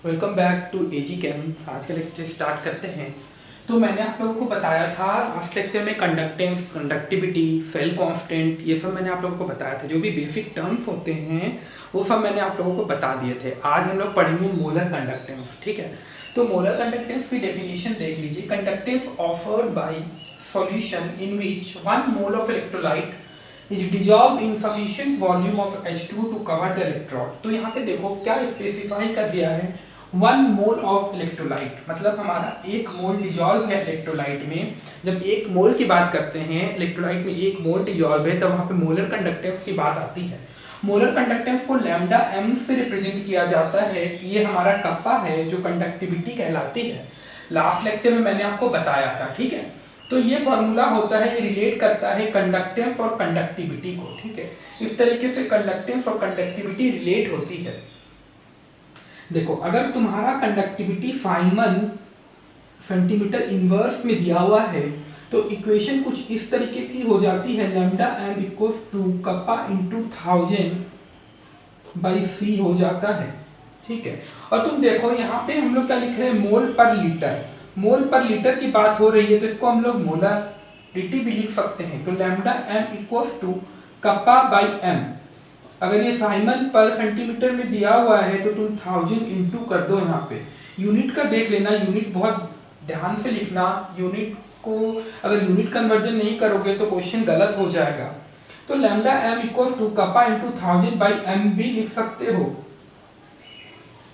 Welcome back to AG cam. आज का lecture start करते हैं। तो मैंने आप लोगों को बताया था लास्ट लेक्चर में कंडक्टेंस, कंडक्टिविटी, सेल कांस्टेंट, ये सब मैंने आप लोगों को बताया था। जो भी बेसिक टर्म्स होते हैं वो सब मैंने आप लोगों को बता दिए थे। आज हम लोग पढ़ेंगे मोलर कंडक्टेंस, ठीक है। तो मोलर कंडक्टेंस की डेफिनेशन देख लीजिए। Conductance offered by solution in which 1 mole of electrolyte is dissolved in sufficient volume of H2 to cover the electrode। तो यहाँ पे देखो क्या स्पेसिफाई कर दिया है, 1 मोल ऑफ इलेक्ट्रोलाइट, मतलब हमारा 1 मोल डिजॉल्व है इलेक्ट्रोलाइट में। जब 1 मोल की बात करते हैं, इलेक्ट्रोलाइट में 1 मोल डिजॉल्व है, तब वहाँ पे मोलर कंडक्टेंस की बात आती है। मोलर कंडक्टेंस को लैम्डा एम से रिप्रेजेंट किया जाता है। ये हमारा कप्पा है जो कंडक्टिविटी कहलाती है। लास्ट लेक्चर में मैंने आपको बताया था, ठीक है। तो ये फॉर्मूला होता है, ये रिलेट करता है कंडक्टेंस और कंडक्टिविटी को, ठीक है। इस तरीके से कंडक्टेंस और कंडक्टिविटी रिलेट होती है। देखो अगर तुम्हारा कंडक्टिविटी फाइनमन सेंटीमीटर इनवर्स में दिया हुआ है तो इक्वेशन कुछ इस तरीके की हो जाती है, lambda m equals to kappa into 1000/c हो जाता है, ठीक है। और तुम देखो यहाँ पे हम लोग क्या लिख रहे हैं, मोल पर लीटर। मोल पर लीटर की बात हो रही है तो इसको हम लोग मोलरिटी भी लिख सकते हैं। तो lambda m equals to kappa by m. अगर ये साइमन पर सेंटीमीटर में दिया हुआ है तो तुम 1000 इंटू कर दो। यहाँ पे यूनिट का देख लेना, यूनिट बहुत ध्यान से लिखना। यूनिट को अगर यूनिट कन्वर्जन नहीं करोगे तो क्वेश्चन गलत हो जाएगा। तो lambda m equals to kappa into 1000/m भी लिख सकते हो,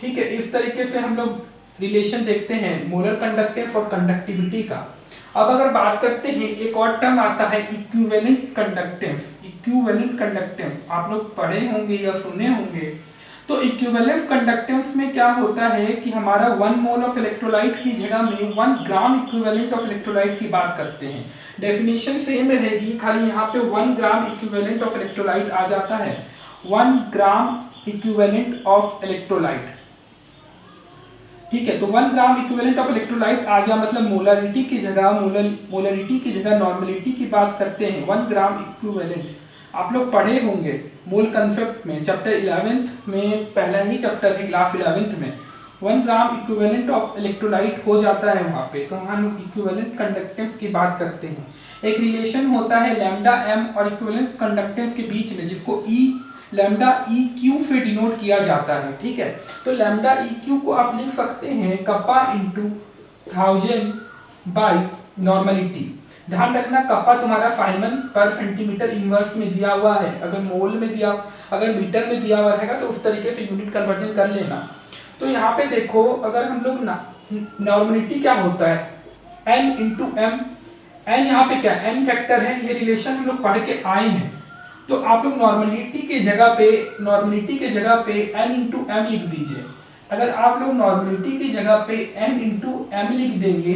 ठीक है। इस तरीके से हम लोग रिलेशन देखते हैं मोलर कंडक्टेंस और कंडक्टिविटी का। अब अगर बात करते हैं, एक और टर्म आता है इक्विवेलेंट कंडक्टेंस। इक्विवेलेंट कंडक्टेंस आप लोग पढ़े होंगे या सुने होंगे। तो इक्विवेलेंस कंडक्टेंस में क्या होता है कि हमारा 1 मोल ऑफ इलेक्ट्रोलाइट की जगह में 1 ग्राम इक्विवेलेंट ऑफ इलेक्ट्रोलाइट की बात करते हैं। डेफिनेशन सेम रहेगी, खाली यहाँ पे 1 ग्राम इक्विवेलेंट ऑफ इलेक्ट्रोलाइट आ जाता है। 1 ग्राम इक्विवेलेंट ऑफ इलेक्ट्रोलाइट, ठीक है। तो 1 ग्राम इक्विवेलेंट ऑफ इलेक्ट्रोलाइट आ गया, मतलब मोलरिटी की जगह मोलरिटी की जगह नॉर्मलिटी की बात करते हैं। 1 ग्राम इक्विवेलेंट आप लोग पढ़े होंगे मोल कंसेप्ट में, चैप्टर 11th में, पहला ही चैप्टर है क्लास 11th में। 1 ग्राम इक्विवेलेंट ऑफ इलेक्ट्रोलाइट हो जाता है वहाँ पे। तो हम लोग इक्विवेलेंट कंडक्टेंस की बात करते हैं। एक रिलेशन होता है लैम्डा एम और इक्विवेलेंट कंडक्टेंस के बीच में, जिसको लैम्डा ई क्यू से डिनोट किया जाता है, ठीक है। तो लैम्डा ई क्यू को आप लिख सकते हैं कप्पा इंटू 1000/नॉर्मलिटी। ध्यान रखना कप्पा तुम्हारा फाइनमन पर सेंटीमीटर इनवर्स में दिया हुआ है। अगर मोल में दिया, अगर मीटर में दिया हुआ रहेगा तो उस तरीके से यूनिट कन्वर्जन कर लेना। तो यहाँ पे देखो अगर हम लोग नॉर्मलिटी क्या होता है, एन इंटू एम। एन यहाँ पे क्या, एन फैक्टर है, ये रिलेशन हम लोग पढ़ के आए हैं। तो आप लोग नॉर्मलिटी के जगह पे n इंटू एम लिख दीजिए। अगर आप लोग नॉर्मलिटी की जगह पे n इंटू एम लिख देंगे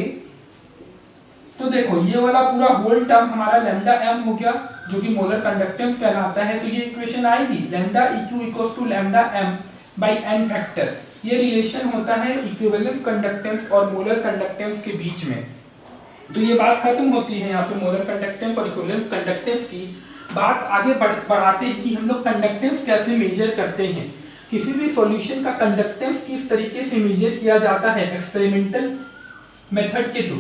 तो देखो ये वाला पूरा होल टर्म हमारा लैम्डा एम हो गया, जो कि मोलर कंडक्टेंस कहलाता है। तो ये इक्वेशन आएगी lambda eq equals to lambda m by n factor. ये रिलेशन होता है इक्विवेलेंस कंडक्टेंस और मोलर कंडक्टेंस के बीच में। तो ये बात खत्म होती है यहाँ पे मोलर कंडक्टेंस और इक्विवेलेंस कंडक्टेंस की। बात आगे बढ़ाते हैं कि हम लोग कंडक्टेंस कैसे मेजर करते हैं। किसी भी सॉल्यूशन का कंडक्टेंस किस तरीके से मेजर किया जाता है एक्सपेरिमेंटल मेथड के थ्रू,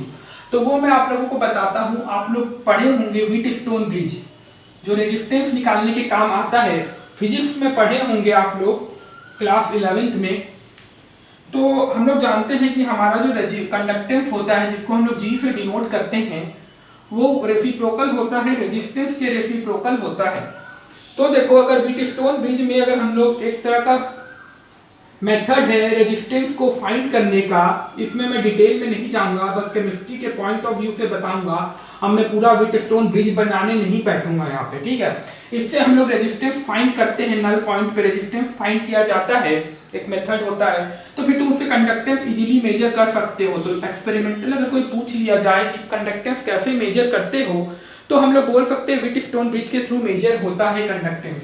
तो वो मैं आप लोगों को बताता हूँ। आप लोग पढ़े होंगे व्हीटस्टोन ब्रिज, जो रेजिस्टेंस निकालने के काम आता है। फिजिक्स में पढ़े होंगे आप लोग क्लास 11th में। तो हम लोग जानते हैं कि हमारा जो कंडक्टेंस होता है, जिसको हम लोग जी से डिनोट करते हैं, वो रेसिप्रोकल होता है, रेजिस्टेंस के रेसिप्रोकल होता है। तो देखो अगर व्हीटस्टोन ब्रिज में अगर हम लोग एक तरह का मेथड है रेजिस्टेंस को फाइंड करने का, इसमें मैं डिटेल में नहीं जाऊंगा, बस केमिस्ट्री के पॉइंट ऑफ व्यू से बताऊंगा। अब मैं पूरा व्हीटस्टोन ब्रिज बनाने नहीं बैठूंगा यहाँ पे, ठीक है। इससे हम लोग रेजिस्टेंस फाइंड करते हैं, नल पॉइंट पे रेजिस्टेंस फाइंड किया जाता है, एक मेथड होता है। तो फिर तुम उससे कंडक्टेंस इजीली मेजर कर सकते हो। तो एक्सपेरिमेंटल अगर कोई पूछ लिया जाए कि कंडक्टेंस कैसे मेजर करते हो, तो हम लोग बोल सकते हैं व्हीटस्टोन ब्रिज के थ्रू मेजर होता है कंडक्टेंस।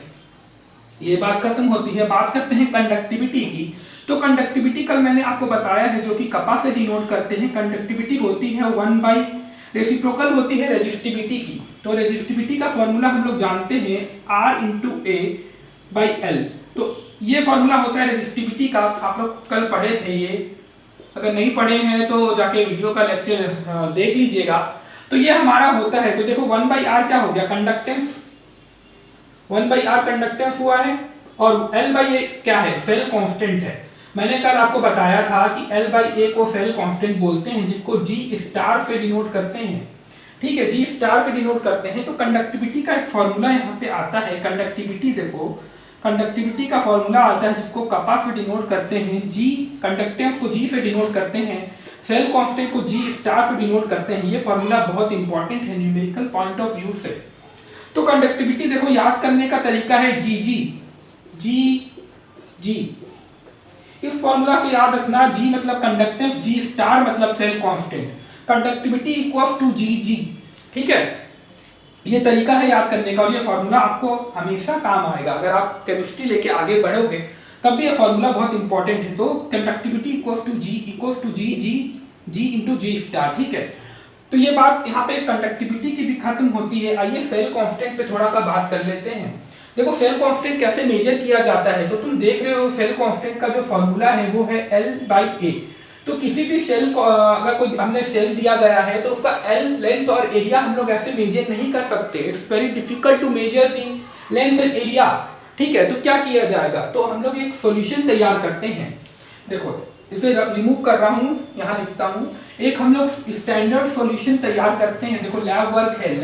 ये बात खत्म होती है। बात करते हैं कंडक्टिविटी की। तो कंडक्टिविटी कल मैंने आपको बताया है, जो कि कपा से डिनोट करते हैं। कंडक्टिविटी होती है 1 रेसिप्रोकल होती है रेजिस्टिविटी की। तो रेजिस्टिविटी का फॉर्मूला हम लोग जानते हैं R into A by L। तो ये फॉर्मूला होता है रेजिस्टिविटी का, आप लोग कल पढ़े थे ये, अगर नहीं पढ़े हैं तो जाके वीडियो का लेक्चर देख लीजिएगा। तो ये हमारा होता है, तो देखो 1/r क्या हो गया, कंडक्टेंस, 1/r कंडक्टेंस हुआ है, और L/A क्या है, सेल कांस्टेंट है। मैंने कल आपको बताया था कि L/A को सेल कांस्टेंट बोलते हैं, जिसको G स्टार से डिनोट करते हैं, ठीक है, G स्टार से डिनोट करते हैं। तो कंडक्टिविटी का एक फॉर्मूला यहाँ पे आता है, कंडक्टिविटी देखो, कंडक्टिविटी का फॉर्मूला आता है जिसको कपा से डिनोट करते हैं, G कंडक्टेंस को G से डिनोट करते हैं, सेल कांस्टेंट को G स्टार से डिनोट करते हैं। ये फॉर्मूला बहुत इंपॉर्टेंट है न्यूमेरिकल पॉइंट ऑफ व्यू से। तो कंडक्टिविटी देखो याद करने का तरीका है G। इस फॉर्मूला से याद रखना, G मतलब कंडक्टेंस, G स्टार मतलब cell constant, conductivity equals to G, ठीक है। ये तरीका है याद करने का, और ये फॉर्मूला आपको हमेशा काम आएगा। अगर आप केमिस्ट्री लेके आगे बढ़ोगे तब भी ये फॉर्मूला बहुत इंपॉर्टेंट है। तो conductivity equals to G into G star, ठीक है। तो ये बात यहाँ पे कंडक्टिविटी की भी खत्म होती है। आइए सेल कांस्टेंट पे थोड़ा सा बात कर लेते हैं। देखो सेल कांस्टेंट कैसे मेजर किया जाता है, तो तुम देख रहे हो सेल कांस्टेंट का जो फॉर्मूला है वो है L/A। तो किसी भी सेल को अगर कोई हमने सेल दिया गया है तो उसका L लेंथ और एरिया हम लोग ऐसे मेजर नहीं कर सकते, it's very difficult to measure the length and area, ठीक है। तो क्या किया जाएगा, तो हम लोग एक सॉल्यूशन तैयार करते हैं। देखो इसे रिमूव कर रहा हूँ, यहाँ लिखता हूँ, एक हम लोग स्टैंडर्ड सॉल्यूशन तैयार करते हैं। देखो लैब वर्क है,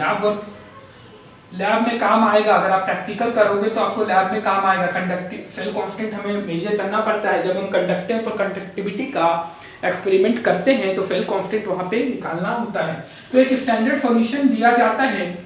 लैब में काम आएगा, अगर आप प्रैक्टिकल करोगे तो आपको लैब में काम आएगा। कंडक्टिव सेल कांस्टेंट हमें मेजर करना पड़ता है, जब हम कंडक्टेंस और कंडक्टिविटी का एक्सपेरिमेंट करते हैं तो सेल कांस्टेंट वहां पे निकालना होता है। तो एक स्टैंडर्ड सॉल्यूशन दिया जाता है,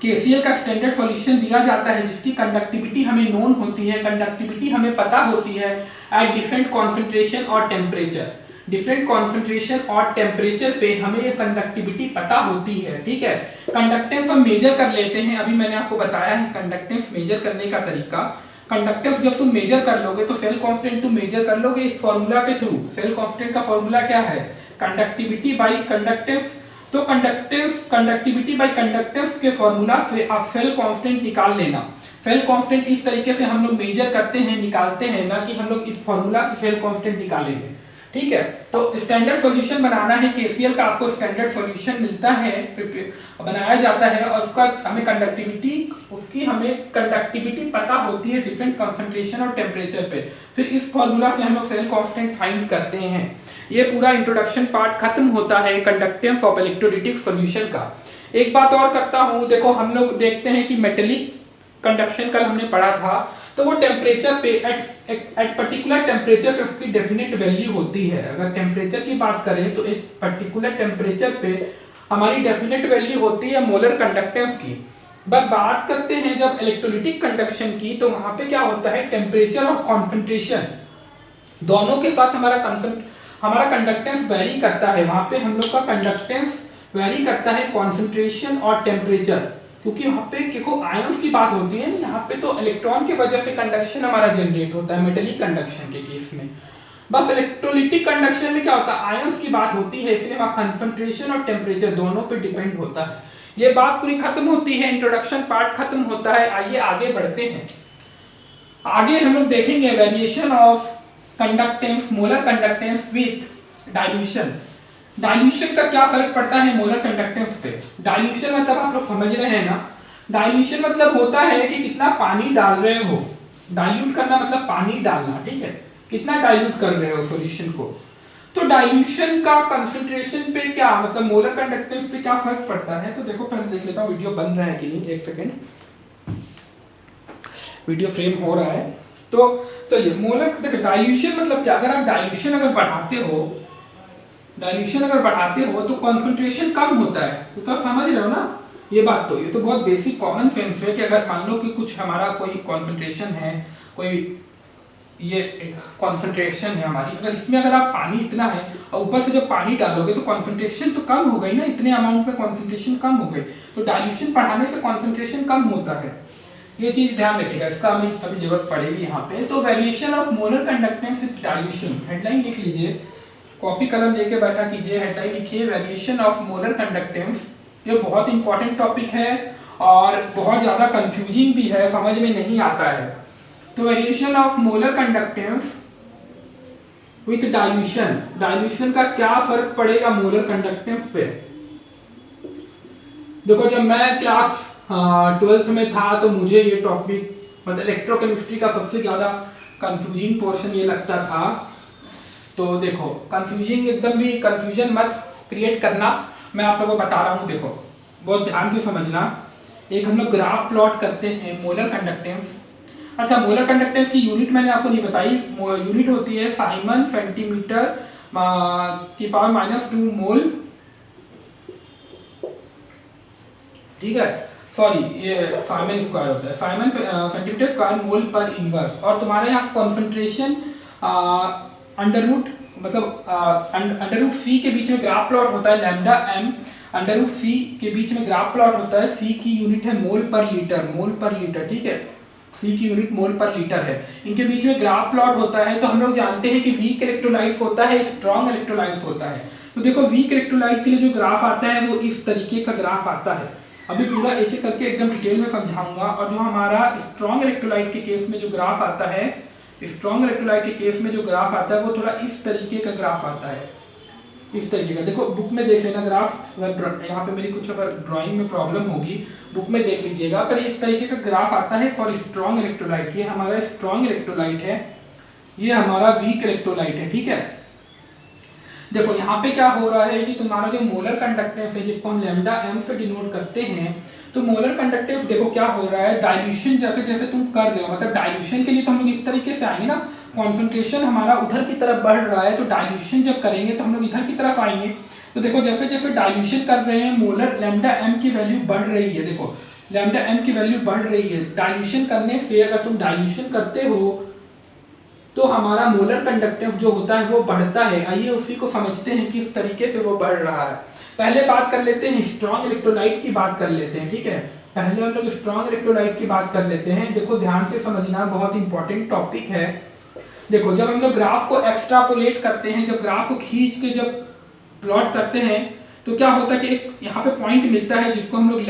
KCl का स्टैंडर्ड सॉल्यूशन दिया जाता है, जिसकी कंडक्टिविटी हमें नोन होती है, कंडक्टिविटी हमें पता होती है एट डिफरेंट कॉन्सेंट्रेशन और टेम्परेचर। डिफरेंट कॉन्सेंट्रेशन और टेम्परेचर पे हमें ये कंडक्टिविटी पता होती है, ठीक है। कंडक्टेंस हम मेजर कर लेते हैं, अभी मैंने आपको बताया है कंडक्टेंस मेजर करने का तरीका। कंडक्टेंस जब तुम मेजर कर लोगे तो सेल कांस्टेंट तुम मेजर कर लोगे इस फॉर्मूला के थ्रू। सेल कांस्टेंट का फॉर्मूला क्या है, कंडक्टिविटी बाई कंडक्टेंस। तो कंडक्टिविटी बाई कंडक्टेंस के फॉर्मूला से आप सेल कांस्टेंट निकाल लेना। सेल कांस्टेंट इस तरीके से हम लोग मेजर करते हैं, निकालते हैं, ना कि हम लोग इस फॉर्मूला से सेल कांस्टेंट निकालेंगे, ठीक है। तो स्टैंडर्ड सॉल्यूशन बनाना है, KCl का आपको स्टैंडर्ड सॉल्यूशन मिलता है, बनाया जाता है, और उसका हमें कंडक्टिविटी पता होती है डिफरेंट कंसंट्रेशन और टेम्परेचर पे। फिर इस फॉर्मूला से हम लोग सेल कांस्टेंट फाइंड करते हैं। ये पूरा इंट्रोडक्शन पार्ट खत्म होता है कंडक्टेंस ऑफ इलेक्ट्रोलिटिक सॉल्यूशन का। एक बात और करता हूँ, देखो हम लोग देखते हैं कि मेटेलिक कंडक्शन कल हमने पढ़ा था, तो वो टेम्परेचर पे एट पर्टिकुलर टेम्परेचर पे उसकी डेफिनेट वैल्यू होती है। अगर टेम्परेचर की बात करें तो एक पर्टिकुलर टेम्परेचर पे हमारी डेफिनेट वैल्यू होती है मोलर कंडक्टेंस की। बट बात करते हैं जब इलेक्ट्रोलिटिक कंडक्शन की, तो वहां पे क्या होता है, टेम्परेचर और कॉन्सेंट्रेशन दोनों के साथ हमारा कंडक्टेंस वेरी करता है। वहां पे हम लोग का कंडक्टेंस वेरी करता है कॉन्सेंट्रेशन और टेम्परेचर, क्योंकि वहाँ पे देखो आयंस की बात होती है, यहाँ पे तो इलेक्ट्रॉन की वजह से कंडक्शन हमारा जनरेट होता है मेटेलिक कंडक्शन के केस में। बस इलेक्ट्रोलिटिक कंडक्शन में क्या होता है, आयंस की बात होती है, इसलिए वहाँ कंसंट्रेशन और टेम्परेचर दोनों पे डिपेंड होता है। ये बात पूरी खत्म होती है, इंट्रोडक्शन पार्ट खत्म होता है। आइए आगे बढ़ते हैं। आगे हम लोग देखेंगे variation of conductance, molar conductance with dilution. Dilution का क्या फर्क पड़ता है मोलर कंडक्टेंस पे। डाइल्यूशन मतलब आप लोग समझ रहे हैं ना, डाइल्यूशन मतलब होता है कि कितना पानी डाल रहे हो। डाइल्यूट करना मतलब पानी डालना, ठीक है, कितना डाइल्यूट कर रहे हो सॉल्यूशन को। तो डाइल्यूशन का कंसंट्रेशन पे क्या मतलब मोलर कंडक्टेंस पे क्या फर्क पड़ता है, तो देखो पहले देख लेता हूँ वीडियो बन रहा है कि नहीं, एक सेकेंड, वीडियो फ्रेम हो रहा है। तो चलिए मोलर देखो डाइल्यूशन मतलब क्या, अगर आप डाइल्यूशन अगर बढ़ाते हो तो कॉन्सेंट्रेशन कम होता है, तो आप समझ रहे हो ना ये बात। तो ये तो बहुत बेसिक कॉमन सेंस है कि अगर मान लो कि कुछ हमारा कोई कॉन्सेंट्रेशन है, कोई ये एक कॉन्सेंट्रेशन है हमारी, अगर इसमें अगर आप पानी इतना है और ऊपर से जब पानी डालोगे तो कॉन्सेंट्रेशन तो कम हो गई ना, इतने अमाउंट में कॉन्सेंट्रेशन कम हो गई। तो डाइल्यूशन बढ़ाने से कॉन्सेंट्रेशन कम होता है, ये चीज ध्यान रखिएगा, इसका हमें अभी जरूरत पड़ेगी यहाँ पे। तो variation of molar conductance with dilution, headline लिख लीजिए, कॉपी कलम लेके बैठा कीजिए, हेडलाइन लिखिए वेरिएशन ऑफ मोलर कंडक्टेंस। ये बहुत इंपॉर्टेंट टॉपिक है और बहुत ज़्यादा कंफ्यूजिंग भी है, समझ में नहीं आता है। तो variation of molar conductance with dilution, dilution का क्या फर्क पड़ेगा मोलर कंडक्टेंस पे। देखो जब मैं क्लास 12th में था तो मुझे ये टॉपिक मतलब इलेक्ट्रोकेमिस्ट्री का सबसे ज़्यादा कंफ्यूजिंग पोर्शन ये लगता था। तो देखो कंफ्यूजिंग एकदम भी कंफ्यूजन मत क्रिएट करना, मैं आप लोगों को बता रहा हूँ। देखो बहुत ध्यान से समझना। एक हम लोग ग्राफ प्लॉट करते हैं मोलर कंडक्टेंस। अच्छा मोलर कंडक्टेंस की यूनिट मैंने आपको नहीं बताई, यूनिट होती है साइमन सेंटीमीटर की पावर -2 मोल, ठीक है, सॉरी ये साइमन स्क्वायर होता है, साइमन सेंटीमीटर स्क्वायर मोल पर इनवर्स। और तुम्हारे यहाँ कॉन्सेंट्रेशन अंडर रूट मतलब अंडर रूट सी के बीच में ग्राफ प्लॉट होता है लैम्डा एम, अंडर रूट सी के बीच में ग्राफ प्लॉट होता है, सी की यूनिट है मोल पर लीटर, मोल पर लीटर, ठीक है, सी की यूनिट मोल पर लीटर है। इनके बीच में ग्राफ प्लॉट होता है। तो हम लोग जानते हैं कि वीक इलेक्ट्रोलाइट्स होता है, स्ट्रॉन्ग इलेक्ट्रोलाइट्स होता है। तो देखो वीक इलेक्ट्रोलाइट के लिए जो ग्राफ आता है वो इस तरीके का ग्राफ आता है। अभी पूरा एक एक करके एकदम डिटेल में समझाऊंगा। और जो हमारा स्ट्रॉन्ग इलेक्ट्रोलाइट के केस में जो ग्राफ आता है, स्ट्रॉन्ग इलेक्ट्रोलाइट के केस में जो ग्राफ आता है वो थोड़ा इस तरीके का ग्राफ आता है, इस तरीके का। देखो बुक में देख लेना ग्राफ, अगर यहाँ पे मेरी कुछ अगर ड्राइंग में प्रॉब्लम होगी बुक में देख लीजिएगा, पर इस तरीके का ग्राफ आता है फॉर स्ट्रॉन्ग इलेक्ट्रोलाइट। ये हमारा स्ट्रॉन्ग इलेक्ट्रोलाइट है, ये हमारा वीक इलेक्ट्रोलाइट है, ठीक है। देखो यहाँ पे क्या हो रहा है कि तुम्हारा जो मोलर कंडक्टेंस है जिसको हम लैम्डा एम से डिनोट करते हैं, तो मोलर कंडक्टेंस देखो क्या हो रहा है, डाइल्यूशन जैसे जैसे तुम कर रहे हो, मतलब डाइल्यूशन के लिए तो हम लोग इस तरीके से आएंगे ना, कॉन्सेंट्रेशन हमारा उधर की तरफ बढ़ रहा है, तो डाइल्यूशन जब करेंगे तो हम लोग इधर की तरफ आएंगे। तो देखो जैसे जैसे डाइल्यूशन कर रहे हैं मोलर लैम्डा एम की वैल्यू बढ़ रही है। देखो लैम्डा एम की वैल्यू बढ़ रही है डाइल्यूशन करने से। अगर तुम डाइल्यूशन करते हो तो हमारा मोलर कंडक्टेंस जो होता है वो बढ़ता है। आइए उसी को समझते हैं कि किस तरीके से वो बढ़ रहा है। पहले बात कर लेते हैं स्ट्रॉन्ग इलेक्ट्रोलाइट की बात कर लेते हैं, ठीक है। पहले हम लोग स्ट्रॉन्ग इलेक्ट्रोलाइट की बात कर लेते हैं। देखो ध्यान से समझना, बहुत इंपॉर्टेंट टॉपिक है। देखो जब हम लोग ग्राफ को एक्सट्रापोलेट करते हैं, जब ग्राफ को खींच के जब प्लॉट करते हैं तो क्या होता है कि एक यहाँ पे पॉइंट मिलता है जिसको हम लोग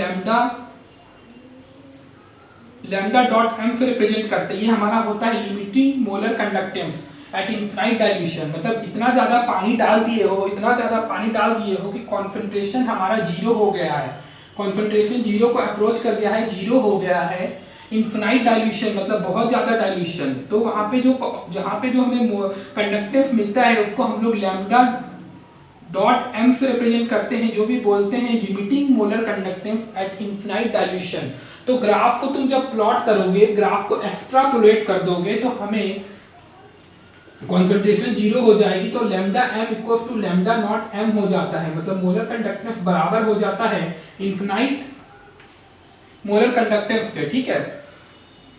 लैम्डा डॉट एम से रिप्रेजेंट करते हैं। ये हमारा होता है limiting molar conductance eight infinite dilution. मतलब इतना ज़्यादा पानी डाल दिए हो, इतना ज़्यादा पानी डाल दिए हो कि कॉन्सेंट्रेशन हमारा जीरो हो गया है, कॉन्सेंट्रेशन जीरो को अप्रोच कर गया है, जीरो हो गया है। इनफाइनाइट डाइल्यूशन मतलब बहुत ज़्यादा डाइल्यूशन। तो वहाँ पे जहाँ पे जो हमें कंडक्टेंस मिलता है उसको हम लोग लैम्डा डॉट एम से रिप्रेजेंट करते हैं, जो भी बोलते हैं limiting molar conductance eight infinite dilution. तो ग्राफ को तुम जब प्लॉट करोगे, ग्राफ को एक्सट्रापोलेट कर दोगे तो हमें कॉन्सेंट्रेशन जीरो हो जाएगी। तो lambda m equals to lambda naught m हो जाता है, मतलब मोलर कंडक्टेंस बराबर हो जाता है इनफाइनाइट मोलर कंडक्टेंस के, ठीक है।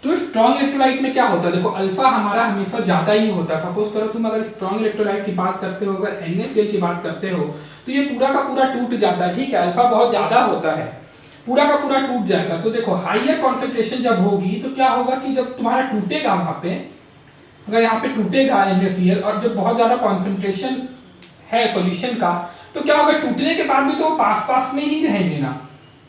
तो स्ट्रॉन्ग इलेक्ट्रोलाइट में क्या होता है, देखो अल्फा हमारा हमेशा ज्यादा ही होता है। सपोज करो तुम अगर स्ट्रॉन्ग इलेक्ट्रोलाइट की बात करते हो, अगर NaCl की बात करते हो तो ये पूरा का पूरा टूट जाता है, ठीक है। अल्फा बहुत ज्यादा होता है, पूरा का पूरा टूट जाएगा। तो देखो हाइयर कॉन्सेंट्रेशन जब होगी तो क्या होगा कि जब तुम्हारा टूटेगा वहां पे, अगर यहाँ पे टूटेगा NaCl और जब बहुत ज्यादा कॉन्सेंट्रेशन है सॉल्यूशन का, तो क्या होगा टूटने के बाद भी तो पास पास में ही रहेंगे ना।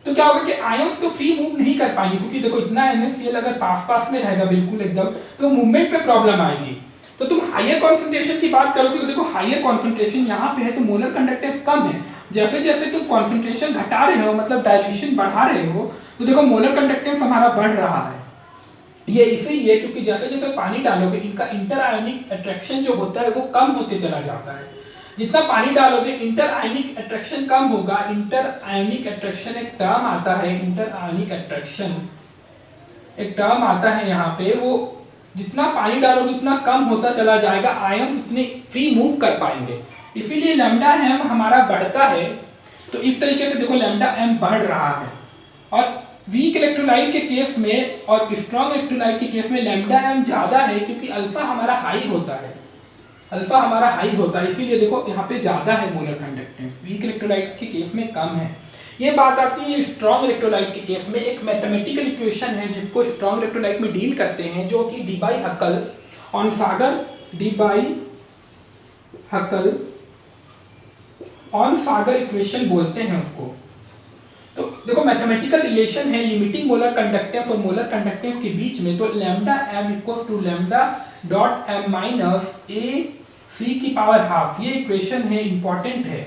तो क्या होगा कि आयंस तो फ्री मूव नहीं कर पाएंगे, क्योंकि देखो इतना NaCl अगर पास पास में रहेगा बिल्कुल एकदम, तो मूवमेंट में प्रॉब्लम आएगी। तो तुम हाइयर कॉन्सेंट्रेशन की बात करोगे तो देखो हाइयर कॉन्सेंट्रेशन यहाँ पे है तो मोलर कंडक्टेंस कम है। जैसे जैसे तुम कॉन्सेंट्रेशन घटा रहे हो, मतलब डाइल्यूशन बढ़ा रहे हो, तो देखो मोलर कंडक्टेंस हमारा बढ़ रहा है। ये इसीलिए क्योंकि जैसे जैसे पानी डालोगे इनका इंटर आयनिक अट्रैक्शन जो होता है वो कम होते चला जाता है। जितना पानी डालोगे इंटर आयनिक अट्रैक्शन कम होगा। इंटर आयनिक अट्रैक्शन एक टर्म आता है, इंटर आयनिक अट्रैक्शन एक टर्म आता है यहाँ पे, वो जितना पानी डालोगे उतना कम होता चला जाएगा, आयंस उतने फ्री मूव कर पाएंगे। इसीलिए लैम्डा एम हमारा बढ़ता है। तो इस तरीके से देखो लैम्डा एम बढ़ रहा है। और वीक इलेक्ट्रोलाइट के केस में और स्ट्रॉन्ग इलेक्ट्रोलाइट के केस में लैम्डा एम ज्यादा है, क्योंकि अल्फा हमारा हाई होता है, अल्फा हमारा हाई होता है। इसीलिए देखो यहाँ पे ज्यादा है मोलर कंडक्टेंस, वीक इलेक्ट्रोलाइट के केस में कम है। ये बात आती है स्ट्रॉन्ग इलेक्ट्रोलाइट के केस में। एक मैथमेटिकल इक्वेशन है जिसको स्ट्रॉन्ग इलेक्ट्रोलाइट में डील करते हैं, जो कि Debye Huckel Onsager, Debye Huckel Onsager equation बोलते हैं उसको। तो देखो मैथमेटिकल रिलेशन है लिमिटिंग मोलर कंडक्टेंस और मोलर कंडक्टेंस के बीच में, तो lambda m equals to lambda dot m minus a c की पावर हाफ, ये इक्वेशन है, इंपॉर्टेंट है।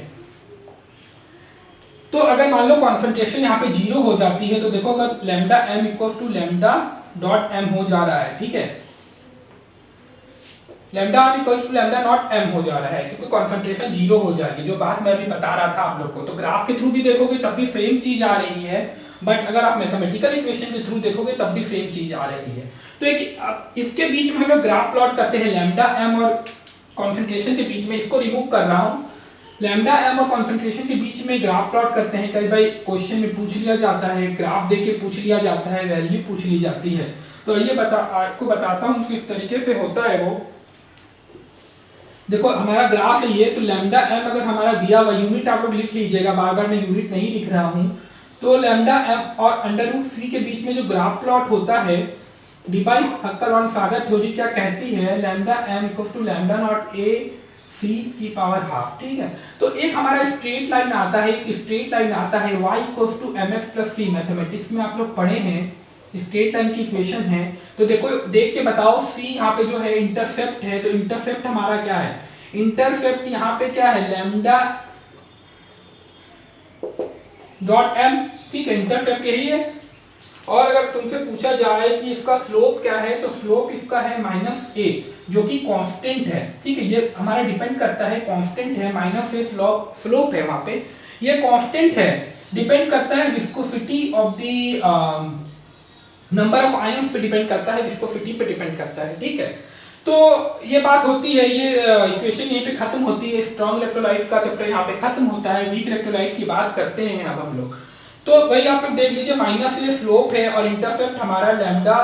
तो अगर मान लो कॉन्सेंट्रेशन यहाँ पे 0 हो जाती है, तो देखो अगर lambda m equals to lambda dot m हो जा रहा है, ठीक है, lambda m equals to lambda naught m हो जा रहा है, क्योंकि कॉन्सेंट्रेशन 0 हो जाएगी, जो बात मैं अभी बता रहा था आप लोग को। तो ग्राफ के थ्रू भी देखोगे तब भी सेम चीज आ रही है, बट अगर आप मैथमेटिकल इक्वेशन के थ्रू देखोगे तब भी सेम चीज आ रही है। तो एक इसके बीच में हम लोग ग्राफ प्लॉट करते हैं लैम्डा एम और कॉन्सेंट्रेशन के बीच में, इसको रिमूव कर रहा हूँ। लैम्डा एम और कॉन्सेंट्रेशन के बीच में ग्राफ प्लॉट करते हैं। कई बार क्वेश्चन में पूछ लिया जाता है, ग्राफ देके पूछ लिया जाता है, वैल्यू पूछ ली जाती है। तो ये आपको बताता हूँ किस तरीके से होता है वो। देखो हमारा ग्राफ है ये, तो लैम्डा एम अगर हमारा दिया हुआ, यूनिट आप लोग लिख लीजिएगा, बार बार मैं यूनिट नहीं लिख रहा हूँ। तो लैम्डा एम और अंडर रूट सी के बीच में जो ग्राफ प्लॉट होता है, डिबाई हक्कल और सागर थ्योरी क्या कहती है, lambda m equals to lambda not a c की पावर हाफ, ठीक है। तो एक हमारा स्ट्रेट लाइन आता है, एक स्ट्रेट लाइन आता है y equals to m x plus c, mathematics में आप लोग पढ़े हैं, स्ट्रेट लाइन की इक्वेशन है। तो देखो देख के बताओ, c यहाँ पे जो है इंटरसेप्ट है, तो इंटरसेप्ट हमारा क्या है, इंटरसेप्ट यहाँ पे क्या है, लैम्डा डॉट एम, ठीक है, इंटरसेप्ट यही है। और अगर तुमसे पूछा जाए कि इसका स्लोप क्या है, तो स्लोप इसका है माइनस ए, जो कि कांस्टेंट है, ठीक है, ये हमारा डिपेंड करता है, कांस्टेंट है, माइनस ए स्लोप है वहां पे, ये कांस्टेंट है, डिपेंड करता है viscosity of the number of ions पे डिपेंड करता है, विस्कोसिटी पे डिपेंड करता है, ठीक है। तो ये बात होती है, ये इक्वेशन यहीं पे खत्म होती है। स्ट्रॉन्ग इलेक्ट्रोलाइट का चैप्टर यहाँ पे खत्म होता है, वीक इलेक्ट्रोलाइट की बात करते हैं अब हम लोग। तो वही आप लोग देख लीजिए, माइनस ये स्लोप है और इंटरसेप्ट हमारा लैम्डा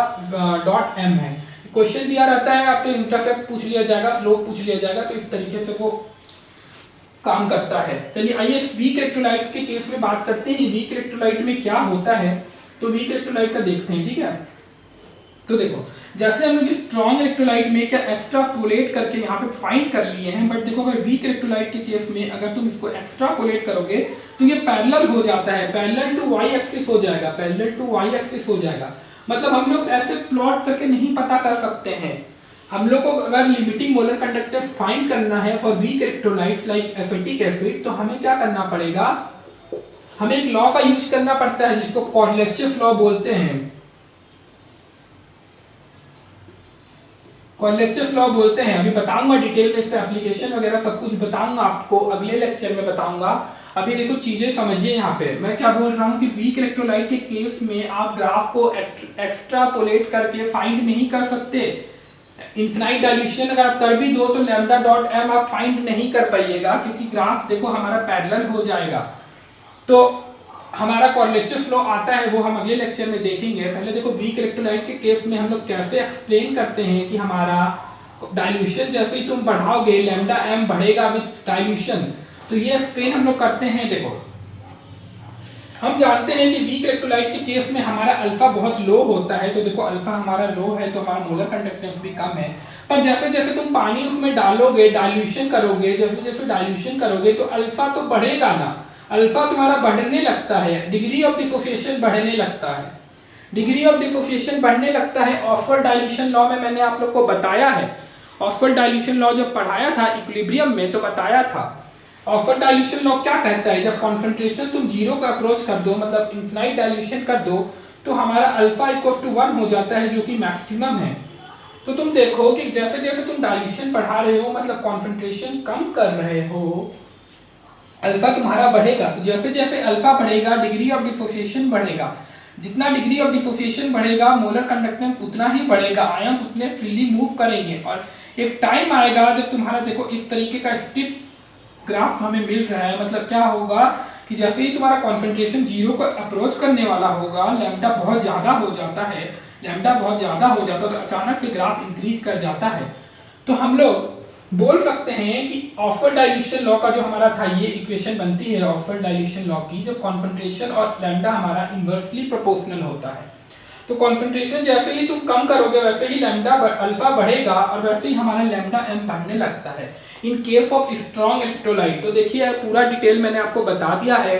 डॉट एम है। क्वेश्चन दिया रहता है, आपको इंटरसेप्ट पूछ लिया जाएगा, स्लोप पूछ लिया जाएगा, तो इस तरीके से वो काम करता है। चलिए आइए वीक इलेक्ट्रोलाइट के केस में बात करते हैं, वीक इलेक्ट्रोलाइट में क्या होता है। तो वीक इलेक्ट्रोलाइट का देखते हैं, ठीक है। तो देखो जैसे हम लोग स्ट्रॉन्ग इलेक्ट्रोलाइट में क्या एक्स्ट्रापोलेट करके यहाँ पे फाइंड कर लिए हैं, बट देखो अगर वीक इलेक्ट्रोलाइट के केस में अगर तुम इसको एक्स्ट्रापोलेट करोगे तो ये पैरेलल हो जाता है, पैरेलल टू वाई एक्सिस हो जाएगा, पैरेलल टू वाई एक्सिस हो जाएगा। मतलब हम लोग ऐसे प्लॉट करके नहीं पता कर सकते हैं। हम लोग को अगर लिमिटिंग मोलर कंडक्टेंस फाइंड करना है for weak electrolytes like acetic acid, तो हमें क्या करना पड़ेगा, हमें एक लॉ का यूज करना पड़ता है जिसको कॉर्लेचियस लॉ बोलते हैं, कॉर्लेचियस लॉ बोलते हैं। अभी बताऊंगा डिटेल में, इसका एप्लीकेशन वगैरह सब कुछ बताऊंगा आपको, अगले लेक्चर में बताऊंगा। अभी देखो चीजें समझिए, यहाँ पे मैं क्या बोल रहा हूँ कि वीक इलेक्ट्रोलाइट के केस में आप ग्राफ को एक्स्ट्रापोलेट करके फाइंड नहीं कर सकते। इनफिनाइट डाइल्यूशन अगर आप कर भी दो तो लैम्डा डॉट एम आप फाइंड नहीं कर पाइएगा, क्योंकि ग्राफ देखो हमारा पैरेलल हो जाएगा। तो हमारा कॉर्लेचियस लॉ आता है, वो हम अगले लेक्चर में देखेंगे। पहले देखो वीक इलेक्ट्रोलाइट के केस में हम लोग कैसे एक्सप्लेन करते हैं कि हमारा डाइल्यूशन जैसे ही तुम बढ़ाओगे लैम्डा एम बढ़ेगा विथ डाइल्यूशन, तो ये एक्सप्लेन हम लोग करते हैं। देखो हम जानते हैं कि वीक इलेक्ट्रोलाइट के केस में हमारा अल्फा बहुत लो होता है, तो देखो अल्फा हमारा लो है तो हमारा मोलर कंडक्टेंस भी कम है। पर जैसे जैसे तुम पानी उसमें डालोगे, डाइल्यूशन करोगे, जैसे जैसे डाइल्यूशन करोगे तो अल्फा तो बढ़ेगा ना, अल्फा तुम्हारा बढ़ने लगता है, डिग्री ऑफ डिसोसिएशन बढ़ने लगता है, डिग्री ऑफ डिसोसिएशन बढ़ने लगता है। ऑक्सफोर्ड डाइल्यूशन लॉ में मैंने आप लोग को बताया है, ऑक्सफोर्ड डाइल्यूशन लॉ जब पढ़ाया था इक्विलिब्रियम में तो बताया था। ऑक्सफोर्ड डाइल्यूशन लॉ क्या कहता है, जब कॉन्सेंट्रेशन तुम जीरो का अप्रोच कर दो, मतलब इनफिनाइट डाइल्यूशन कर दो, तो हमारा अल्फा इक्वल टू 1 हो जाता है, जो कि मैक्सिमम है। तो तुम देखो कि जैसे जैसे तुम डाइल्यूशन बढ़ा रहे हो, मतलब कॉन्सेंट्रेशन कम कर रहे हो, अल्फा तुम्हारा बढ़ेगा। तो जैसे जैसे अल्फा बढ़ेगा डिग्री ऑफ डिसोसिएशन बढ़ेगा, जितना डिग्री ऑफ डिसोसिएशन बढ़ेगा मोलर कंडक्टेंस उतना ही बढ़ेगा, आयंस उतने फ्रीली मूव करेंगे। और एक टाइम आएगा जब तुम्हारा देखो इस तरीके का स्टिप ग्राफ हमें मिल रहा है, मतलब क्या होगा कि जैसे ही तुम्हारा कॉन्सेंट्रेशन जीरो को अप्रोच करने वाला होगा, लैम्डा बहुत ज्यादा हो जाता है, लैम्डा बहुत ज्यादा हो जाता है तो अचानक से ग्राफ इंक्रीज कर जाता है। तो हम लोग बोल सकते हैं कि ऑक्सफोर्ड डाइल्यूशन लॉ का जो हमारा था, ये इक्वेशन बनती है ऑक्सफोर्ड डाइल्यूशन लॉ की, जब कॉन्सेंट्रेशन और लैम्डा हमारा इनवर्सली प्रोपोर्शनल होता है। तो कॉन्सेंट्रेशन जैसे ही तुम कम करोगे वैसे ही लैम्डा अल्फा बढ़ेगा और वैसे ही हमारा लैम्डा एम बढ़ने लगता है in case of strong electrolyte. तो देखिए पूरा डिटेल मैंने आपको बता दिया है।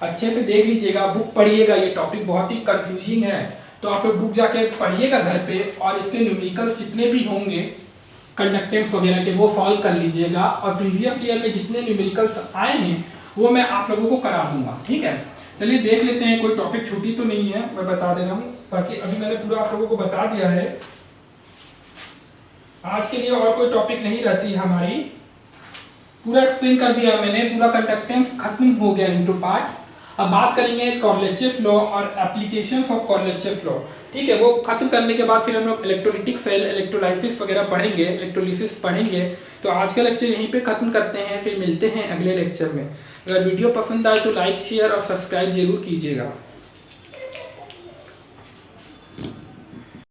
अच्छे से देख लीजिएगा, बुक पढ़िएगा, ये टॉपिक बहुत ही कंफ्यूजिंग है, तो आप लोग बुक जाके पढ़िएगा घर पे, और इसके न्यूमेरिकल्स जितने भी होंगे कंडक्टेंस वगैरह के वो सॉल्व कर लीजिएगा, और प्रीवियस ईयर में जितने न्यूमेरिकल्स आए हैं वो मैं आप लोगों को करा दूंगा, ठीक है। चलिए देख लेते हैं, कोई टॉपिक छुट्टी तो नहीं है, मैं बता दे रहा हूँ, बाकी अभी मैंने पूरा आप लोगों को बता दिया है। आज के लिए और कोई टॉपिक नहीं रहती है हमारी, पूरा एक्सप्लेन कर दिया मैंने, पूरा कंडक्टेंस खत्म हो गया इंटू पार्ट। अब बात करेंगे कॉर्लेचेस लॉ और एप्लीकेशंस ऑफ कॉर्लेचेस लॉ, ठीक है। वो खत्म करने के बाद फिर हम लोग इलेक्ट्रोलिटिक सेल, इलेक्ट्रोलाइसिस वगैरह पढ़ेंगे, इलेक्ट्रोलिसिस पढ़ेंगे। तो आज का लेक्चर यहीं पे खत्म करते हैं, फिर मिलते हैं अगले लेक्चर में। अगर वीडियो पसंद आए तो लाइक, शेयर और सब्सक्राइब जरूर कीजिएगा।